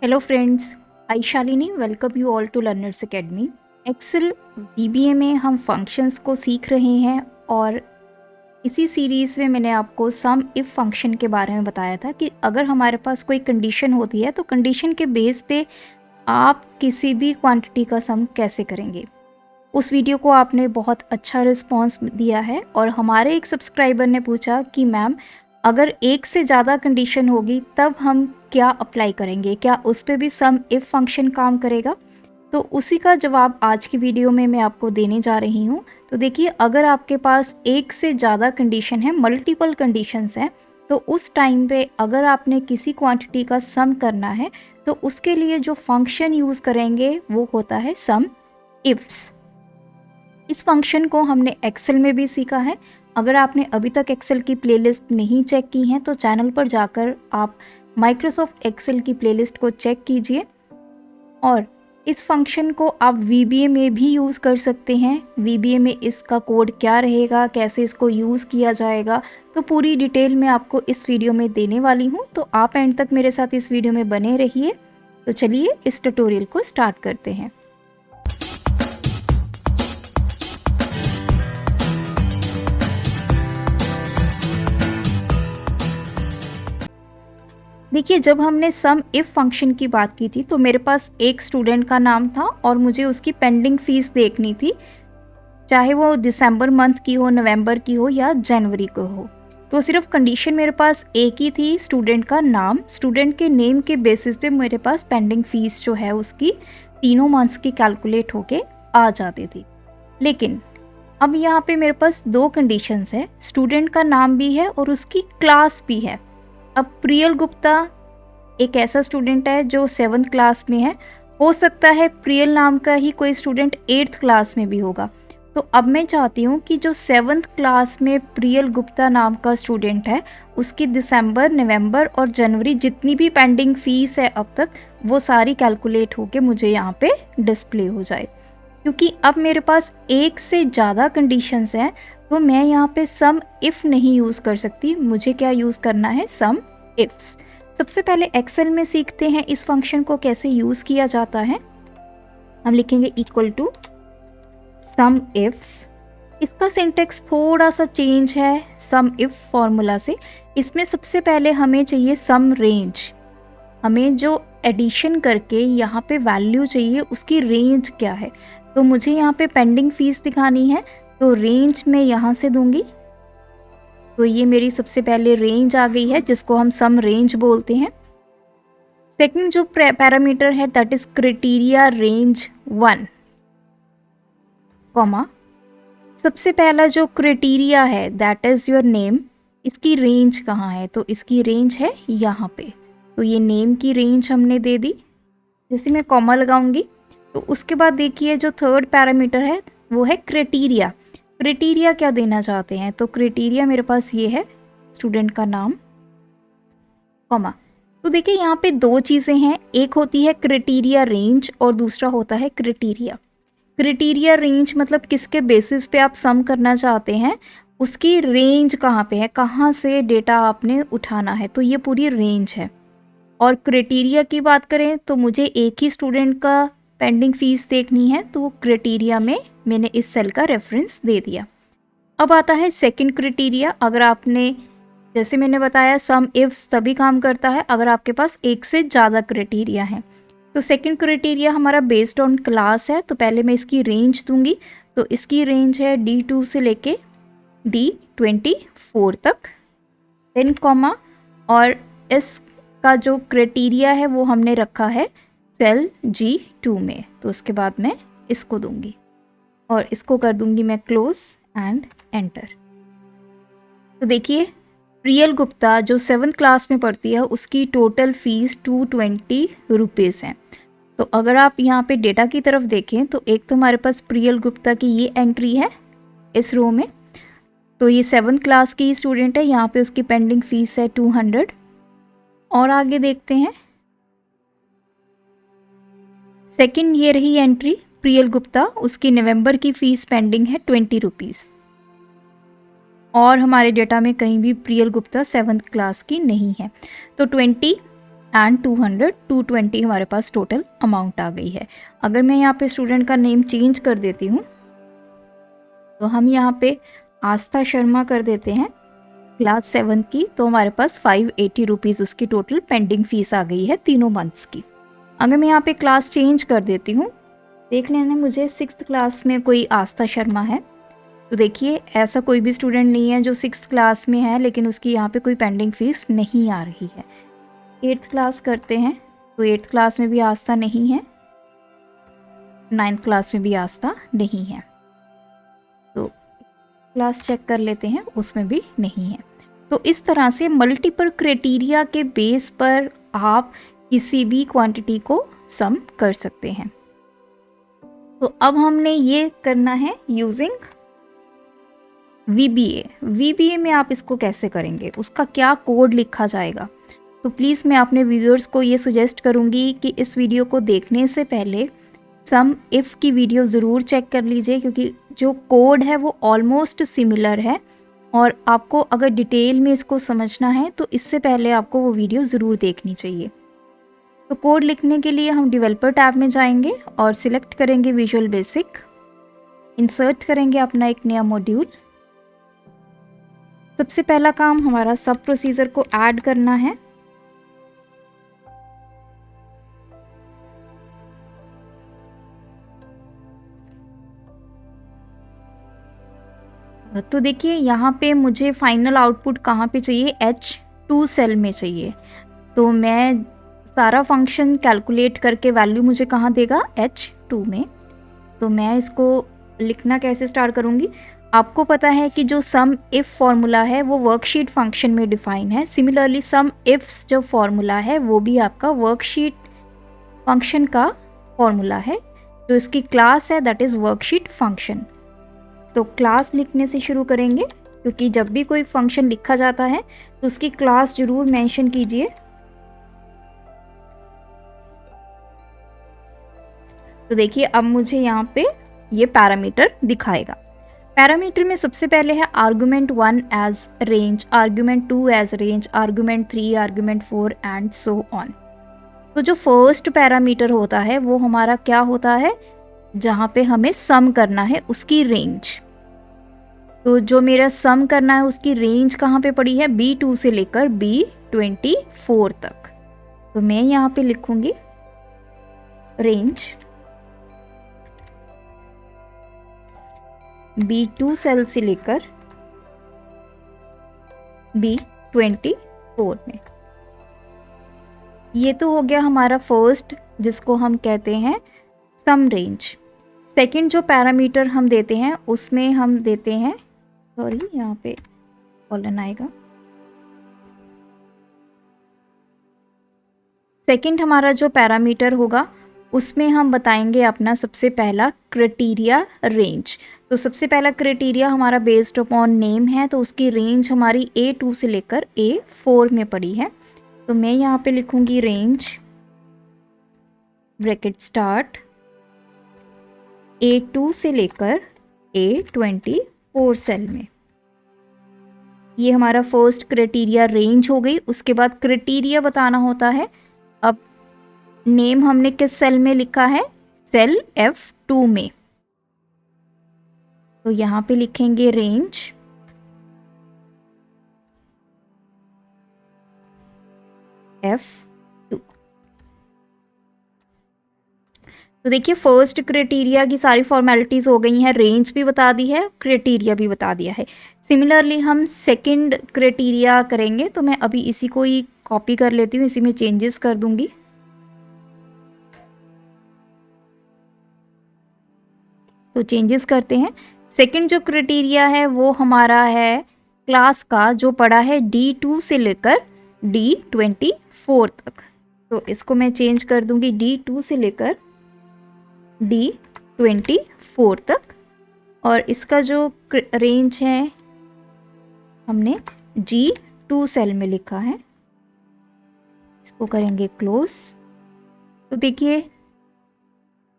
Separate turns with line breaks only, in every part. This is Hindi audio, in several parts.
Hello friends, I Shalini welcome you all to learners academy. Excel BBA में हम फंक्शंस को सीख रहे हैं और इसी सीरीज़ में मैंने आपको सम इफ़ फंक्शन के बारे में बताया था कि अगर हमारे पास कोई कंडीशन होती है तो कंडीशन के बेस पे आप किसी भी क्वांटिटी का सम कैसे करेंगे। उस वीडियो को आपने बहुत अच्छा रिस्पांस दिया है और हमारे एक सब्सक्राइबर ने पूछा कि मैम अगर एक से ज़्यादा कंडीशन होगी तब हम क्या अप्लाई करेंगे, क्या उस पे भी सम इफ़ फंक्शन काम करेगा। तो उसी का जवाब आज की वीडियो में मैं आपको देने जा रही हूँ। तो देखिए, अगर आपके पास एक से ज़्यादा कंडीशन है, मल्टीपल कंडीशंस हैं, तो उस टाइम पे अगर आपने किसी क्वांटिटी का सम करना है तो उसके लिए जो फंक्शन यूज़ करेंगे वो होता है सम इफ्स। इस फंक्शन को हमने एक्सेल में भी सीखा है। अगर आपने अभी तक एक्सेल की प्लेलिस्ट नहीं चेक की हैं तो चैनल पर जाकर आप माइक्रोसॉफ्ट एक्सेल की प्लेलिस्ट को चेक कीजिए और इस फंक्शन को आप वीबीए में भी यूज़ कर सकते हैं। वीबीए में इसका कोड क्या रहेगा, कैसे इसको यूज़ किया जाएगा, तो पूरी डिटेल मैं आपको इस वीडियो में देने वाली हूँ। तो आप एंड तक मेरे साथ इस वीडियो में बने रहिए। तो चलिए इस ट्यूटोरियल को स्टार्ट करते हैं। देखिए, जब हमने सम इफ़ फंक्शन की बात की थी तो मेरे पास एक स्टूडेंट का नाम था और मुझे उसकी पेंडिंग फ़ीस देखनी थी, चाहे वो दिसंबर मंथ की हो, नवंबर की हो या जनवरी को हो। तो सिर्फ कंडीशन मेरे पास एक ही थी, स्टूडेंट का नाम। स्टूडेंट के नेम के बेसिस पे मेरे पास पेंडिंग फ़ीस जो है उसकी तीनों मंथ्स की कैलकुलेट होके आ जाती थी। लेकिन अब यहाँ पे मेरे पास दो कंडीशंस हैं, स्टूडेंट का नाम भी है और उसकी क्लास भी है। अब प्रियल गुप्ता एक ऐसा स्टूडेंट है जो 7th क्लास में है। हो सकता है प्रियल नाम का ही कोई स्टूडेंट 8th क्लास में भी होगा। तो अब मैं चाहती हूँ कि जो 7th क्लास में प्रियल गुप्ता नाम का स्टूडेंट है उसकी दिसंबर, नवंबर और जनवरी जितनी भी पेंडिंग फ़ीस है अब तक, वो सारी कैलकुलेट होके मुझे यहाँ पे डिस्प्ले हो जाए। क्योंकि अब मेरे पास एक से ज़्यादा कंडीशंस हैं तो मैं यहाँ पे सम इफ़ नहीं यूज़ कर सकती। मुझे क्या यूज़ करना है, सम इफ्स। सबसे पहले एक्सेल में सीखते हैं इस फंक्शन को कैसे यूज़ किया जाता है। हम लिखेंगे इक्वल टू सम इफ्स। इसका सिंटेक्स थोड़ा सा चेंज है सम इफ फॉर्मूला से। इसमें सबसे पहले हमें चाहिए सम रेंज। हमें जो एडिशन करके यहाँ पे वैल्यू चाहिए उसकी रेंज क्या है। तो मुझे यहाँ पे पेंडिंग फ़ीस दिखानी है तो रेंज मैं यहाँ से दूंगी। तो ये मेरी सबसे पहले रेंज आ गई है जिसको हम सम रेंज बोलते हैं। सेकंड जो पैरामीटर है that is criteria range 1, comma सबसे पहला जो क्राइटेरिया है दैट इज योर नेम। इसकी रेंज कहाँ है, तो इसकी रेंज है यहाँ पे। तो ये नेम की रेंज हमने दे दी। जैसे मैं कॉमा लगाऊंगी तो उसके बाद देखिए जो थर्ड पैरामीटर है वो है क्राइटेरिया। क्राइटेरिया क्या देना चाहते हैं, तो क्राइटेरिया मेरे पास ये है स्टूडेंट का नाम, कॉमा। तो देखिए यहाँ पे दो चीज़ें हैं, एक होती है क्राइटेरिया रेंज और दूसरा होता है क्राइटेरिया। क्राइटेरिया रेंज मतलब किसके बेसिस पे आप सम करना चाहते हैं, उसकी रेंज कहाँ पे है, कहाँ से डेटा आपने उठाना है, तो ये पूरी रेंज है। और क्राइटेरिया की बात करें तो मुझे एक ही स्टूडेंट का पेंडिंग फ़ीस देखनी है तो क्राइटेरिया में मैंने इस सेल का रेफरेंस दे दिया। अब आता है सेकंड क्राइटेरिया। अगर आपने, जैसे मैंने बताया, सम इफ्स तभी काम करता है अगर आपके पास एक से ज़्यादा क्राइटेरिया है। तो सेकंड क्राइटेरिया हमारा बेस्ड ऑन क्लास है, तो पहले मैं इसकी रेंज दूंगी। तो इसकी रेंज है D2 से लेके D24 तक, देन कॉमा, और इसका जो क्राइटेरिया है वो हमने रखा है सेल G2 में। तो उसके बाद मैं इसको दूंगी और इसको कर दूंगी मैं क्लोज एंड एंटर। तो देखिए प्रियल गुप्ता जो 7th क्लास में पढ़ती है उसकी टोटल फ़ीस 220 रुपीज़ है। तो अगर आप यहाँ पे डेटा की तरफ देखें तो एक तो हमारे पास प्रियल गुप्ता की ये एंट्री है इस रो में, तो ये 7th क्लास की स्टूडेंट है, यहाँ पे उसकी पेंडिंग फ़ीस है 200। और आगे देखते हैं, सेकंड ये रही एंट्री प्रियल गुप्ता, उसकी नवंबर की फ़ीस पेंडिंग है 20 रुपीज़। और हमारे डेटा में कहीं भी प्रियल गुप्ता 7th क्लास की नहीं है। तो 20 एंड 200 220 हमारे पास टोटल अमाउंट आ गई है। अगर मैं यहाँ पे स्टूडेंट का नेम चेंज कर देती हूँ तो हम यहाँ पे आस्था शर्मा कर देते हैं क्लास 7 की, तो हमारे पास 580 रुपीज़ उसकी टोटल पेंडिंग फीस आ गई है तीनों मंथ्स की। अगर मैं यहाँ पे क्लास चेंज कर देती हूँ, देख लेना मुझे 6th क्लास में कोई आस्था शर्मा है, तो देखिए ऐसा कोई भी स्टूडेंट नहीं है जो 6th क्लास में है लेकिन उसकी यहाँ पे कोई पेंडिंग फीस नहीं आ रही है। 8th क्लास करते हैं तो 8th क्लास में भी आस्था नहीं है, 9th क्लास में भी आस्था नहीं है, तो क्लास चेक कर लेते हैं उसमें भी नहीं है। तो इस तरह से मल्टीपल क्राइटेरिया के बेस पर आप किसी भी क्वांटिटी को सम कर सकते हैं। तो अब हमने ये करना है यूजिंग VBA। VBA में आप इसको कैसे करेंगे, उसका क्या कोड लिखा जाएगा, तो प्लीज़ मैं अपने व्यूअर्स को ये सुजेस्ट करूँगी कि इस वीडियो को देखने से पहले सम इफ़ की वीडियो ज़रूर चेक कर लीजिए, क्योंकि जो कोड है वो ऑलमोस्ट सिमिलर है और आपको अगर डिटेल में इसको समझना है तो इससे पहले आपको वो वीडियो ज़रूर देखनी चाहिए। तो कोड लिखने के लिए हम डेवलपर टैब में जाएंगे और सिलेक्ट करेंगे विजुअल बेसिक, इंसर्ट करेंगे अपना एक नया मॉड्यूल। सबसे पहला काम हमारा सब प्रोसीजर को ऐड करना है। तो देखिए यहाँ पे मुझे फाइनल आउटपुट कहाँ पे चाहिए, H2 सेल में चाहिए, तो मैं सारा फंक्शन कैलकुलेट करके वैल्यू मुझे कहाँ देगा, H2 में। तो मैं इसको लिखना कैसे स्टार्ट करूँगी, आपको पता है कि जो सम इफ़ फॉर्मूला है वो वर्कशीट फंक्शन में डिफाइन है। सिमिलरली सम इफ्स जो फॉर्मूला है वो भी आपका वर्कशीट फंक्शन का फॉर्मूला है, जो इसकी क्लास है दैट इज़ वर्कशीट फंक्शन। तो क्लास लिखने से शुरू करेंगे, क्योंकि जब भी कोई फंक्शन लिखा जाता है तो उसकी क्लास जरूर मेंशन कीजिए। तो देखिए अब मुझे यहाँ पे ये पैरामीटर दिखाएगा। पैरामीटर में सबसे पहले है argument 1 as range, argument 2 as range, argument 3, argument 4 and so on. तो जो फर्स्ट पैरामीटर होता है वो हमारा क्या होता है, जहाँ पे हमें सम करना है उसकी रेंज। तो जो मेरा सम करना है उसकी रेंज कहाँ पे पड़ी है, B2 से लेकर B24 तक। तो मैं यहाँ पे लिखूंगी रेंज B2 सेल से लेकर B24 में। ये तो हो गया हमारा फर्स्ट, जिसको हम कहते हैं सम रेंज। सेकंड जो पैरामीटर हम देते हैं उसमें हम देते हैं, सॉरी यहाँ पे कॉलन आएगा, सेकंड हमारा जो पैरामीटर होगा उसमें हम बताएंगे अपना सबसे पहला क्राइटेरिया रेंज। तो सबसे पहला क्राइटेरिया हमारा बेस्ड अपॉन नेम है, तो उसकी रेंज हमारी A2 से लेकर A4 में पड़ी है। तो मैं यहाँ पे लिखूंगी रेंज ब्रैकेट स्टार्ट A2 से लेकर A24 सेल में। ये हमारा फर्स्ट क्राइटेरिया रेंज हो गई। उसके बाद क्राइटेरिया बताना होता है। अब नेम हमने किस सेल में लिखा है, सेल F2 में, तो यहाँ पे लिखेंगे रेंज F2। तो देखिए फर्स्ट क्राइटेरिया की सारी फॉर्मेलिटीज हो गई हैं, रेंज भी बता दी है, क्राइटेरिया भी बता दिया है। सिमिलरली हम सेकंड क्राइटेरिया करेंगे, तो मैं अभी इसी को ही कॉपी कर लेती हूँ, इसी में चेंजेस कर दूंगी। तो चेंजेस करते हैं। सेकंड जो क्राइटेरिया है वो हमारा है क्लास का, जो पड़ा है D2 से लेकर D24 तक। तो इसको मैं चेंज कर दूंगी D2 से लेकर D24 तक, और इसका जो रेंज है हमने G2 सेल में लिखा है। इसको करेंगे क्लोज। तो देखिए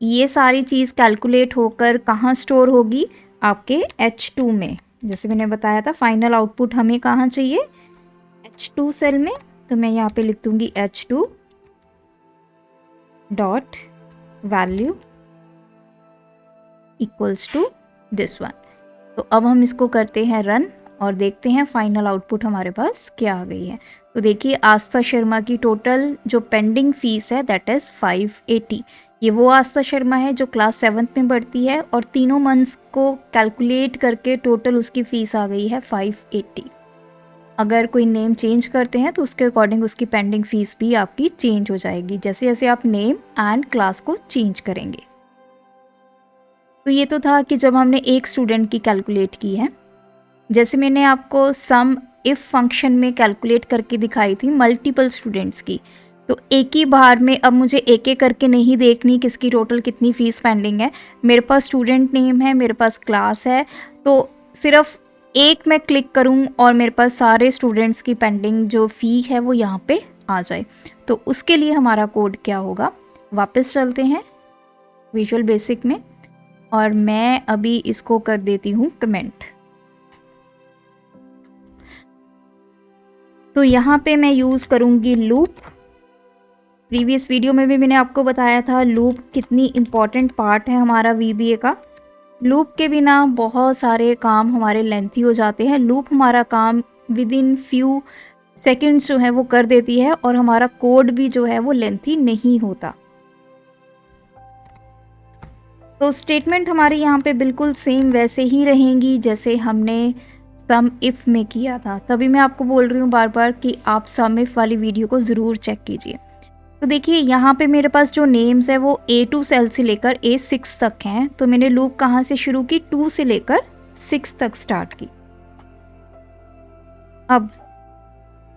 ये सारी चीज़ कैलकुलेट होकर कहाँ स्टोर होगी, आपके H2 में। जैसे मैंने बताया था फाइनल आउटपुट हमें कहाँ चाहिए, H2 सेल में। तो मैं यहाँ पे लिख दूँगी H2 dot value equals to this one. तो अब हम इसको करते हैं रन और देखते हैं फाइनल आउटपुट हमारे पास क्या आ गई है। तो देखिए आस्था शर्मा की टोटल जो पेंडिंग फीस है दैट इज़ 580। ये वो आस्था शर्मा है जो क्लास 7th में पढ़ती है और तीनों मंथ्स को कैलकुलेट करके टोटल उसकी फ़ीस आ गई है 580। अगर कोई नेम चेंज करते हैं तो उसके अकॉर्डिंग उसकी पेंडिंग फ़ीस भी आपकी चेंज हो जाएगी जैसे जैसे आप नेम एंड क्लास को चेंज करेंगे। तो ये तो था कि जब हमने एक स्टूडेंट की कैलकुलेट की है। जैसे मैंने आपको सम इफ़ फंक्शन में कैलकुलेट करके दिखाई थी मल्टीपल स्टूडेंट्स की, तो एक ही बार में अब मुझे एक एक करके नहीं देखनी किसकी टोटल कितनी फ़ीस पेंडिंग है। मेरे पास स्टूडेंट नेम है, मेरे पास क्लास है, तो सिर्फ एक मैं क्लिक करूं और मेरे पास सारे स्टूडेंट्स की पेंडिंग जो फ़ी है वो यहाँ पे आ जाए। तो उसके लिए हमारा कोड क्या होगा, वापस चलते हैं विजुअल बेसिक में और मैं अभी इसको कर देती हूँ कमेंट। तो यहाँ पे मैं यूज़ करूँगी लूप। प्रीवियस वीडियो में भी मैंने आपको बताया था लूप कितनी इम्पॉर्टेंट पार्ट है हमारा VBA का। लूप के बिना बहुत सारे काम हमारे लेंथी हो जाते हैं। लूप हमारा काम विद इन फ्यू सेकेंड्स जो है वो कर देती है और हमारा कोड भी जो है वो लेंथी नहीं होता। तो स्टेटमेंट हमारी यहाँ पे बिल्कुल सेम वैसे ही रहेंगी जैसे हमने सम इफ़ में किया था। तभी मैं आपको बोल रही हूँ बार बार कि आप सम इफ़ वाली वीडियो को ज़रूर चेक कीजिए। तो देखिए यहाँ पे मेरे पास जो नेम्स है वो A2 सेल से लेकर A6 तक हैं। तो मैंने लूप कहाँ से शुरू की, 2 से लेकर 6 तक स्टार्ट की। अब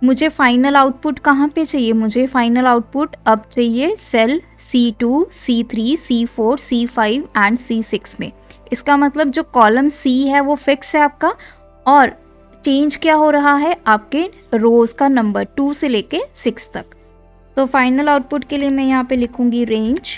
मुझे फाइनल आउटपुट कहाँ पे चाहिए, मुझे फाइनल आउटपुट अब चाहिए cell C2, C3, C4, C5 and C6 में। इसका मतलब जो कॉलम C है वो फिक्स है आपका और चेंज क्या हो रहा है, आपके रोज़ का नंबर 2 से लेके 6 तक। तो फाइनल आउटपुट के लिए मैं यहाँ पे लिखूंगी रेंज।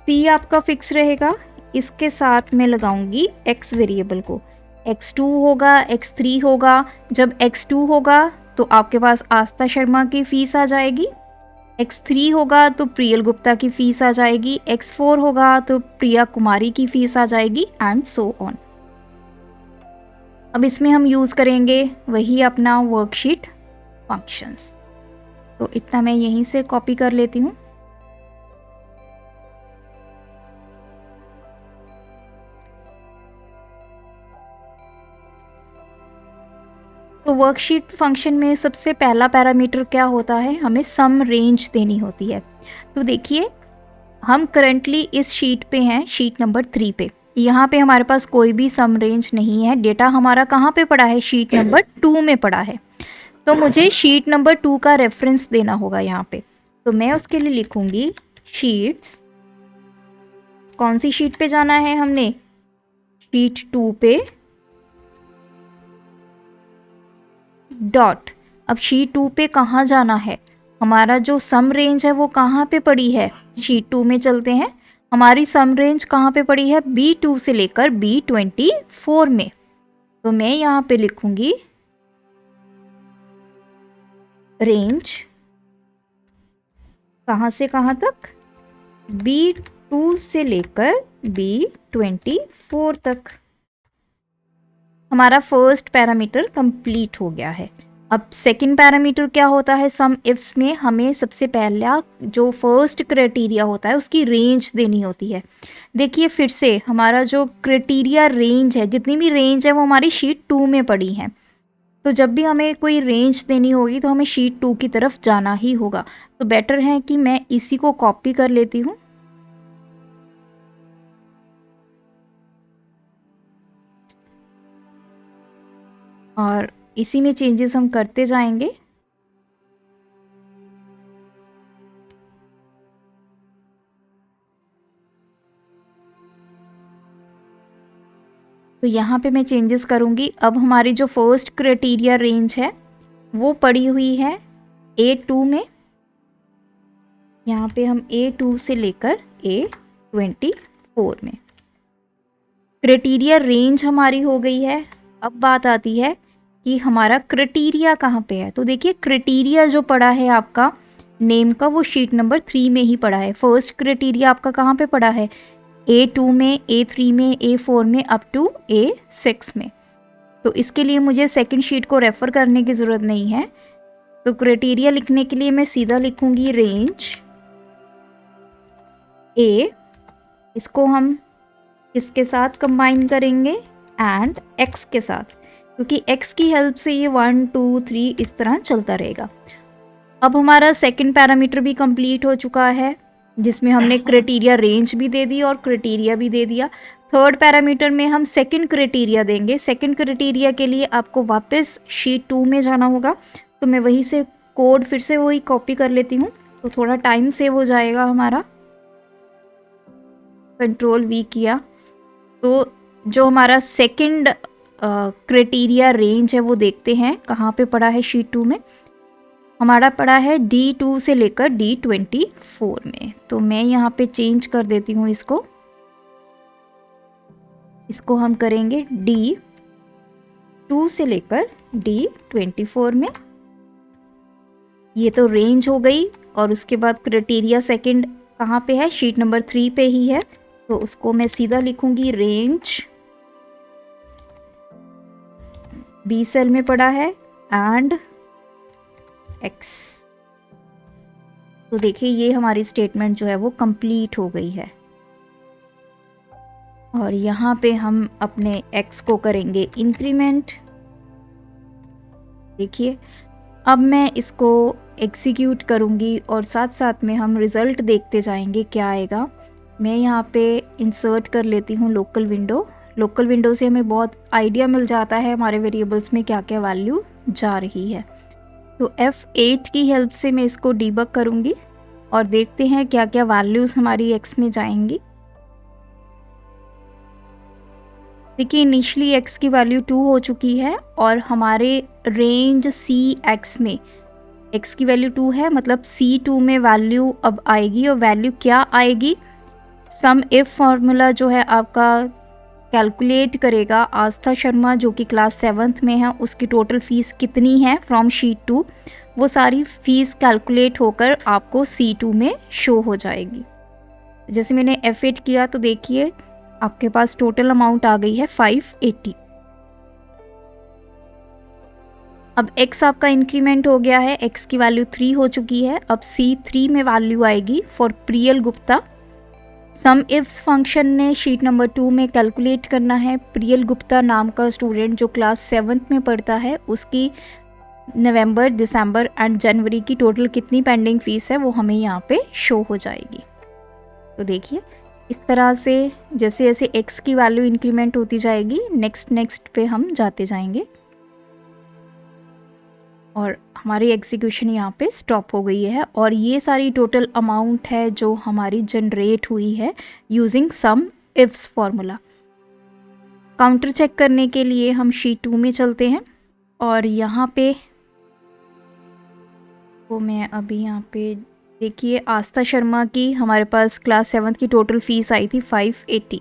C आपका फिक्स रहेगा, इसके साथ मैं लगाऊंगी x वेरिएबल को। x2 होगा, x3 होगा। जब x2 होगा तो आपके पास आस्था शर्मा की फ़ीस आ जाएगी, x3 होगा तो प्रियल गुप्ता की फ़ीस आ जाएगी, x4 होगा तो प्रिया कुमारी की फ़ीस आ जाएगी एंड सो ऑन। अब इसमें हम यूज़ करेंगे वही अपना वर्कशीट फंक्शंस। तो इतना मैं यहीं से कॉपी कर लेती हूँ। तो वर्कशीट फंक्शन में सबसे पहला पैरामीटर क्या होता है, हमें सम रेंज देनी होती है। तो देखिए हम करंटली इस शीट पे हैं, शीट नंबर 3 पे। यहाँ पे हमारे पास कोई भी सम रेंज नहीं है। डेटा हमारा कहाँ पे पड़ा है, शीट नंबर 2 में पड़ा है। तो मुझे शीट नंबर 2 का रेफरेंस देना होगा यहाँ पे। तो मैं उसके लिए लिखूंगी शीट्स। कौन सी शीट पे जाना है हमने, शीट 2 पे डॉट। अब शीट 2 पे कहाँ जाना है, हमारा जो सम रेंज है वो कहाँ पे पड़ी है, शीट 2 में चलते हैं। हमारी सम रेंज कहाँ पे पड़ी है, B2 से लेकर B24 में। तो मैं यहाँ पे लिखूंगी रेंज कहाँ से कहाँ तक, B2 से लेकर B24 तक। हमारा फर्स्ट पैरामीटर कंप्लीट हो गया है। अब सेकंड पैरामीटर क्या होता है, सम इफ्स में हमें सबसे पहला जो फर्स्ट क्राइटेरिया होता है उसकी रेंज देनी होती है। देखिए फिर से हमारा जो क्राइटेरिया रेंज है, जितनी भी रेंज है वो हमारी शीट 2 में पड़ी है। तो जब भी हमें कोई रेंज देनी होगी तो हमें शीट 2 की तरफ जाना ही होगा। तो बेटर है कि मैं इसी को कॉपी कर लेती हूँ और इसी में चेंजेस हम करते जाएंगे। तो यहाँ पे मैं चेंजेस करूँगी। अब हमारी जो फर्स्ट क्राइटेरिया रेंज है वो पड़ी हुई है A2 में। यहाँ पे हम A2 से लेकर A24 में क्राइटेरिया रेंज हमारी हो गई है। अब बात आती है कि हमारा क्राइटेरिया कहाँ पे है। तो देखिए क्राइटेरिया जो पड़ा है आपका नेम का वो शीट नंबर 3 में ही पड़ा है। फर्स्ट क्राइटेरिया आपका कहाँ पे पड़ा है? A2 में, A3 में, A4 में अप टू A6 में। तो इसके लिए मुझे सेकंड शीट को रेफ़र करने की ज़रूरत नहीं है। तो क्राइटेरिया लिखने के लिए मैं सीधा लिखूंगी रेंज A, इसको हम किसके साथ कंबाइन करेंगे? एंड x के साथ, क्योंकि x की हेल्प से ये 1 2 3 इस तरह चलता रहेगा। अब हमारा सेकंड पैरामीटर भी कंप्लीट हो चुका है, जिसमें हमने क्राइटेरिया रेंज भी दे दी और क्राइटेरिया भी दे दिया। थर्ड पैरामीटर में हम सेकंड क्राइटेरिया देंगे। सेकंड क्राइटेरिया के लिए आपको वापस शीट 2 में जाना होगा। तो मैं वहीं से कोड फिर से वही कॉपी कर लेती हूँ, तो थोड़ा टाइम सेव हो जाएगा हमारा। कंट्रोल V किया, तो जो हमारा सेकंड क्राइटेरिया रेंज है वो देखते हैं कहाँ पे पड़ा है। शीट 2 में हमारा पड़ा है D2 से लेकर D24 में। तो मैं यहाँ पे चेंज कर देती हूँ इसको हम करेंगे D2 से लेकर D24 में। ये तो रेंज हो गई, और उसके बाद क्राइटेरिया सेकंड कहाँ पे है? शीट नंबर 3 पे ही है। तो उसको मैं सीधा लिखूंगी रेंज B सेल में पड़ा है एंड x। तो देखिए ये हमारी स्टेटमेंट जो है वो कंप्लीट हो गई है। और यहाँ पे हम अपने x को करेंगे इंक्रीमेंट। देखिए अब मैं इसको एग्जीक्यूट करूँगी और साथ साथ में हम रिज़ल्ट देखते जाएंगे क्या आएगा। मैं यहाँ पे इंसर्ट कर लेती हूँ लोकल विंडो। लोकल विंडो से हमें बहुत आइडिया मिल जाता है हमारे वेरिएबल्स में क्या क्या वैल्यू जा रही है। तो F8 की हेल्प से मैं इसको डीबग करूँगी और देखते हैं क्या क्या वैल्यूज़ हमारी x में जाएंगी। देखिए इनिशियली x की वैल्यू 2 हो चुकी है और हमारे रेंज CX में x की वैल्यू 2 है, मतलब C2 में वैल्यू अब आएगी। और वैल्यू क्या आएगी? सम इफ फार्मूला जो है आपका कैलकुलेट करेगा आस्था शर्मा जो कि क्लास 7th में है, उसकी टोटल फ़ीस कितनी है फ्रॉम शीट 2, वो सारी फ़ीस कैलकुलेट होकर आपको C2 में शो हो जाएगी। जैसे मैंने F8 किया तो देखिए आपके पास टोटल अमाउंट आ गई है 580। अब x आपका इंक्रीमेंट हो गया है, x की वैल्यू 3 हो चुकी है। अब C3 में वैल्यू आएगी for Priyal Gupta. Some ifs function ने शीट नंबर 2 में कैलकुलेट करना है प्रियल गुप्ता नाम का स्टूडेंट जो क्लास 7th में पढ़ता है, उसकी नवंबर, दिसंबर एंड जनवरी की टोटल कितनी पेंडिंग फ़ीस है वो हमें यहाँ पे शो हो जाएगी। तो देखिए इस तरह से जैसे जैसे x की वैल्यू इंक्रीमेंट होती जाएगी नेक्स्ट पे हम जाते जाएंगे और हमारी एग्जीक्यूशन यहाँ पे स्टॉप हो गई है। और ये सारी टोटल अमाउंट है जो हमारी जनरेट हुई है using sum ifs formula. Counter check करने के लिए हम शीट 2 में चलते हैं और यहाँ पे तो मैं अभी यहाँ पे देखिए आस्था शर्मा की हमारे पास क्लास 7th की टोटल फ़ीस आई थी 580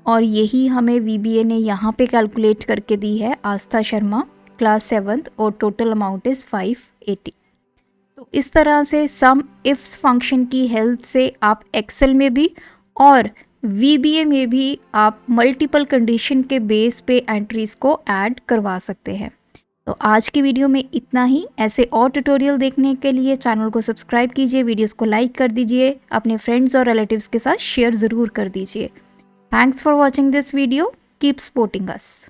और यही हमें VBA ने यहाँ पे कैलकुलेट करके दी है आस्था शर्मा क्लास 7th और टोटल अमाउंट इज़ 580। तो इस तरह से सम इफ्स फंक्शन की हेल्प से आप एक्सेल में भी और VBA में भी आप मल्टीपल कंडीशन के बेस पे एंट्रीज़ को ऐड करवा सकते हैं। तो आज की वीडियो में इतना ही। ऐसे और ट्यूटोरियल देखने के लिए चैनल को सब्सक्राइब कीजिए, वीडियोस को लाइक कर दीजिए, अपने फ्रेंड्स और रिलेटिव्स के साथ शेयर ज़रूर कर दीजिए। Thanks for watching this video, keep supporting us.